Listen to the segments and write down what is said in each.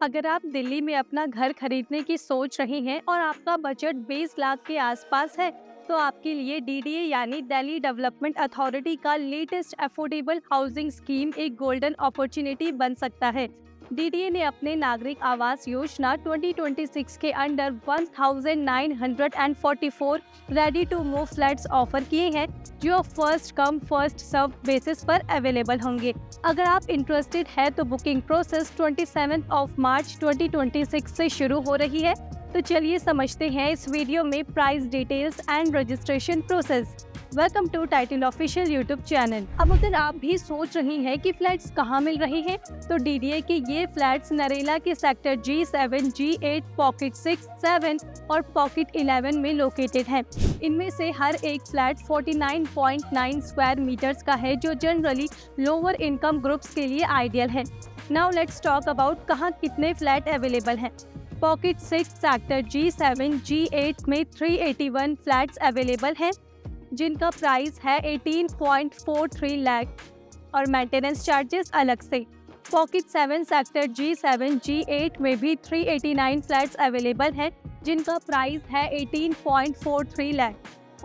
अगर आप दिल्ली में अपना घर खरीदने की सोच रहे हैं और आपका बजट 20 लाख के आसपास है, तो आपके लिए डीडीए यानी दिल्ली डेवलपमेंट अथॉरिटी का लेटेस्ट अफोर्डेबल हाउसिंग स्कीम एक गोल्डन अपॉर्चुनिटी बन सकता है। डीडीए ने अपने नागरिक आवास योजना 2026 के under 1944 ready to move flats offer किए हैं, जो first come first serve basis पर अवेलेबल होंगे। अगर आप इंटरेस्टेड है तो बुकिंग प्रोसेस 27 मार्च 2026 से शुरू हो रही है। तो चलिए समझते हैं इस वीडियो में price details and registration process. Welcome to title official YouTube channel. अब अगर आप भी सोच रही हैं कि फ्लैट्स कहां मिल रहे हैं, तो डीडीए के ये फ्लैट्स नरेला के सेक्टर G7, G8, पॉकेट 6, 7 और पॉकेट 11 में लोकेटेड है। इनमें से हर एक फ्लैट 49.9 स्क्वायर मीटर्स का है, जो जनरली लोअर इनकम ग्रुप्स के लिए आइडियल है। नाउ लेट्स टॉक अबाउट कहां कितने फ्लैट अवेलेबल हैं। पॉकेट 6 सेक्टर G7, G8 में 381 फ्लैट्स अवेलेबल हैं, जिनका प्राइस है 18.43 लाख और मेंटेनेंस चार्जेस अलग से। पॉकेट 7 सेक्टर G7, G8 में भी 389 फ्लैट्स अवेलेबल हैं, जिनका प्राइस है 18.43 लाख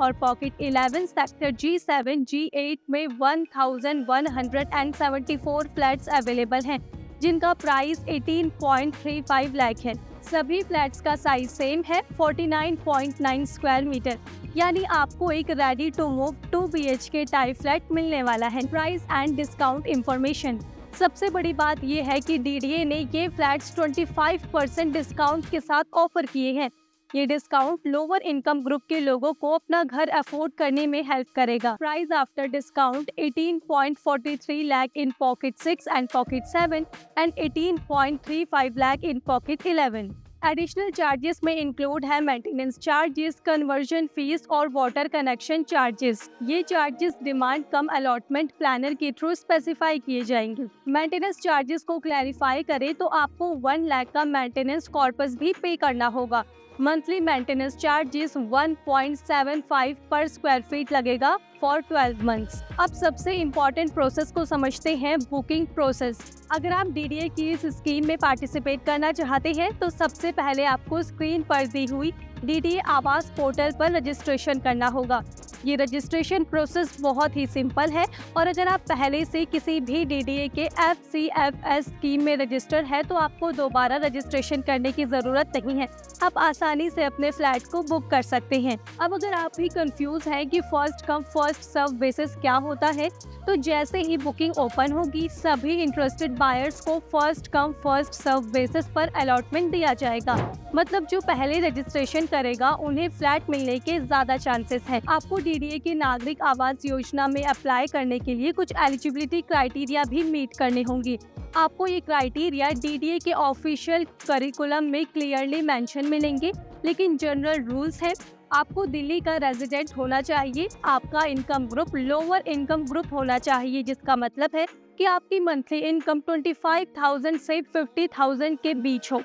और पॉकेट 11 सेक्टर G7, G8 में 1174 फ्लैट्स अवेलेबल हैं, जिनका प्राइस 18.35 लाख है। सभी फ्लैट्स का साइज सेम है, 49.9 स्क्वायर मीटर, यानी आपको एक ready to move 2 BHK type flat मिलने वाला है। Price and discount information. सबसे बड़ी बात यह है कि डीडीए ने ये फ्लैट्स 25% डिस्काउंट के साथ ऑफर किए हैं। ये डिस्काउंट लोअर इनकम ग्रुप के लोगों को अपना घर अफोर्ड करने में हेल्प करेगा। Price after discount 18.43 lakh in pocket 6 and pocket 7 and 18.35 lakh in pocket 11। Additional charges में इंक्लूड है मेंटेनेंस चार्जेस, कन्वर्जन फीस और वाटर कनेक्शन चार्जेस। ये चार्जेस डिमांड कम अलॉटमेंट प्लानर के थ्रू स्पेसिफाई किए जाएंगे। मेंटेनेंस चार्जेस को क्लैरिफाई करें तो आपको 1 लाख का मेंटेनेंस कॉर्पस भी पे करना होगा। मंथली मेंटेनेंस चार्जेस 1.75 पर स्क्वायर फीट लगेगा फॉर 12 मंथ्स। अब सबसे इम्पोर्टेंट प्रोसेस को समझते हैं, बुकिंग प्रोसेस। अगर आप डीडीए की इस स्कीम में पार्टिसिपेट करना चाहते हैं, तो सबसे पहले आपको स्क्रीन पर दी हुई डीडीए आवास पोर्टल पर रजिस्ट्रेशन करना होगा। ये रजिस्ट्रेशन प्रोसेस बहुत ही सिंपल है और अगर आप पहले से किसी भी डीडीए के FCFS स्कीम में रजिस्टर है, तो आपको दोबारा रजिस्ट्रेशन करने की ज़रूरत नहीं है। आप आसानी से अपने फ्लैट को बुक कर सकते हैं। अब अगर आप भी कंफ्यूज हैं कि first come first serve basis क्या होता है, तो जैसे ही बुकिंग ओपन होगी, सभी इंटरेस्टेड बायर्स को first come first serve basis पर अलॉटमेंट दिया जाएगा। मतलब जो पहले रजिस्ट्रेशन करेगा, उन्हें फ्लैट मिलने के ज्यादा चांसेस हैं। आपको डीडीए के नागरिक आवास योजना में अप्लाई करने के लिए कुछ एलिजिबिलिटी क्राइटेरिया भी मीट करने होंगे। आपको ये क्राइटेरिया डीडीए के ऑफिशियल करिकुलम में क्लियरली मेंशन मिलेंगे, लेकिन जनरल रूल्स है। आपको दिल्ली का रेजिडेंट होना चाहिए, आपका income group lower income group होना चाहिए, जिसका मतलब है कि आपकी मंथली इनकम 25,000 से 50,000 के बीच हो।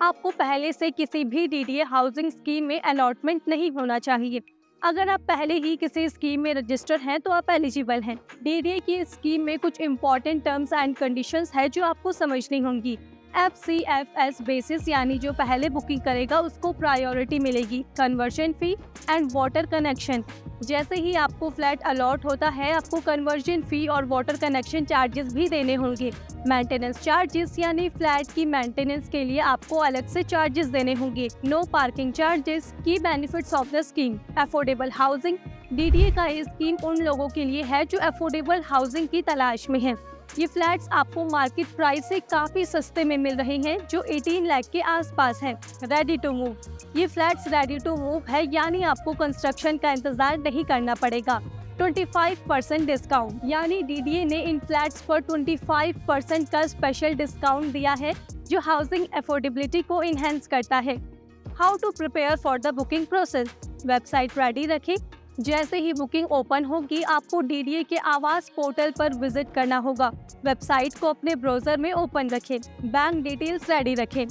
आपको पहले से किसी भी डीडीए हाउसिंग स्कीम में अलॉटमेंट नहीं होना चाहिए। अगर आप पहले ही किसी स्कीम में रजिस्टर हैं, तो आप एलिजिबल हैं। डीडीए की स्कीम में कुछ इम्पोर्टेंट टर्म्स एंड कंडीशंस है जो आपको समझनी होंगी। FCFS बेसिस, यानी जो पहले बुकिंग करेगा उसको प्रायोरिटी मिलेगी। Conversion fee and water connection. जैसे ही आपको फ्लैट अलॉट होता है, आपको कन्वर्जन फी और वाटर कनेक्शन चार्जेस भी देने होंगे। मेंटेनेंस चार्जेस, यानी फ्लैट की मेंटेनेंस के लिए आपको अलग से चार्जेस देने होंगे। No parking charges. Key benefits of the scheme. Affordable housing. DDA का ये स्कीम उन लोगों के लिए है जो अफोर्डेबल हाउसिंग की तलाश में है। ये फ्लैट्स आपको मार्केट प्राइस से काफी सस्ते में मिल रहे हैं, जो 18 लाख के आसपास है। Ready to move. ये फ्लैट्स रेडी टू मूव है, यानी आपको कंस्ट्रक्शन का इंतजार नहीं करना पड़ेगा। 25% डिस्काउंट, यानी डीडीए ने इन फ्लैट्स पर 25% का स्पेशल डिस्काउंट दिया है, जो हाउसिंग अफोर्डेबिलिटी को इनहेंस करता है। How to prepare for the booking process. Website ready रखें। जैसे ही बुकिंग ओपन होगी, आपको डीडीए के आवास पोर्टल पर विजिट करना होगा। वेबसाइट को अपने ब्राउजर में ओपन रखें। बैंक डिटेल्स रेडी रखें।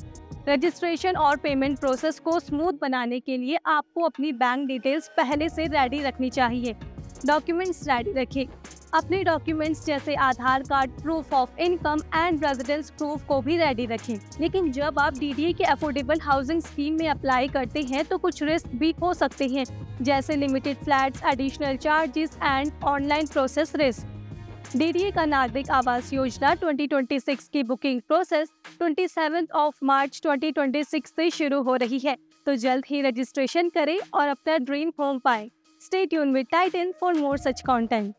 रजिस्ट्रेशन और पेमेंट प्रोसेस को स्मूथ बनाने के लिए आपको अपनी बैंक डिटेल्स पहले से रेडी रखनी चाहिए। डॉक्यूमेंट्स रेडी रखें। अपने डॉक्यूमेंट्स जैसे Aadhaar card, proof of income and residence proof को भी रेडी रखें। लेकिन जब आप डीडीए के अफोर्डेबल हाउसिंग स्कीम में अप्लाई करते हैं तो कुछ रिस्क भी हो सकते हैं, जैसे limited flats, additional charges and online process risk. DDA का नागरिक आवास योजना 2026 की बुकिंग प्रोसेस 27 मार्च 2026 से शुरू हो रही है, तो जल्द ही रजिस्ट्रेशन करें और अपना ड्रीम होम पाएं। Stay tune with Titan for more such content.